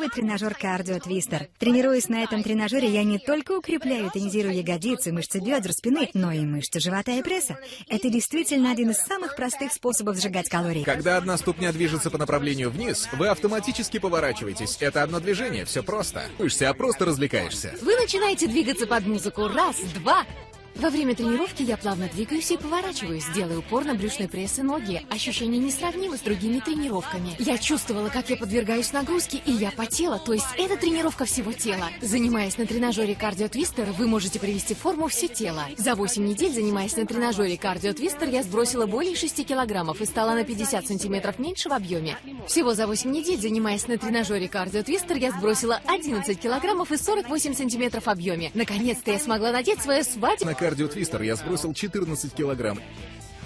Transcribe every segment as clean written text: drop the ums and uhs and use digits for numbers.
новый тренажер Cardio Twister. Тренируясь на этом тренажере, я не только укрепляю и тонизирую ягодицы, мышцы бедер, спины, но и мышцы живота и пресса. Это действительно один из самых простых способов сжигать калории. Когда одна ступня движется по направлению вниз, вы автоматически поворачиваетесь. Это одно движение, все просто. Пышься, а просто развлекаешься. Вы начинаете двигаться под музыку. Раз, два. Во время тренировки я плавно двигаюсь и поворачиваюсь, делаю упор на брюшной пресс и ноги. Ощущение несравнимо с другими тренировками. Я чувствовала, как я подвергаюсь нагрузке, и я потела, то есть это тренировка всего тела. Занимаясь на тренажере Cardio Twister, вы можете привести в форму все тело. За 8 недель, занимаясь на тренажере Cardio Twister, я сбросила более 6 килограммов и стала на 50 сантиметров меньше в объеме. Всего за 8 недель, занимаясь на тренажере Cardio Twister, я сбросила 11 килограммов и 48 сантиметров в объеме. Наконец-то я смогла надеть свою свадьбу. Cardio Twister я сбросил 14 килограмм.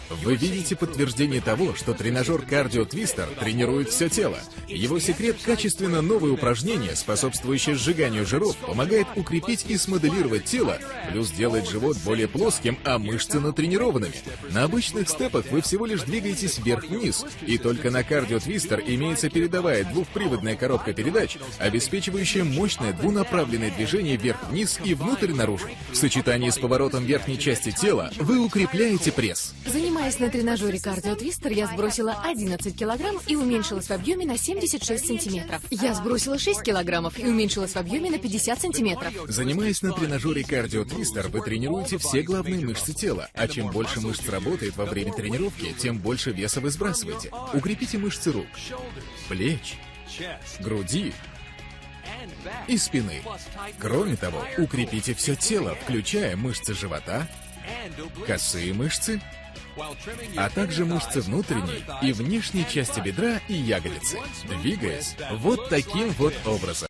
Вы видите подтверждение того, что тренажер Cardio Twister тренирует все тело. Его секрет — качественно новые упражнения, способствующие сжиганию жиров, помогает укрепить и смоделировать тело, плюс делает живот более плоским, а мышцы натренированными. На обычных степах вы всего лишь двигаетесь вверх-вниз, и только на Cardio Twister имеется передовая двухприводная коробка передач, обеспечивающая мощное двунаправленное движение вверх-вниз и внутрь-наружу. В сочетании с поворотом верхней части тела вы укрепляете пресс. Занимаясь на тренажере Cardio Twister, я сбросила 11 килограмм и уменьшилась в объеме на 76 сантиметров. Я сбросила 6 килограммов и уменьшилась в объеме на 50 сантиметров. Занимаясь на тренажере Cardio Twister, вы тренируете все главные мышцы тела, а чем больше мышц работает во время тренировки, тем больше веса вы сбрасываете. Укрепите мышцы рук, плеч, груди и спины. Кроме того, укрепите все тело, включая мышцы живота, косые мышцы, а также мышцы внутренней и внешней части бедра и ягодицы, двигаясь вот таким вот образом.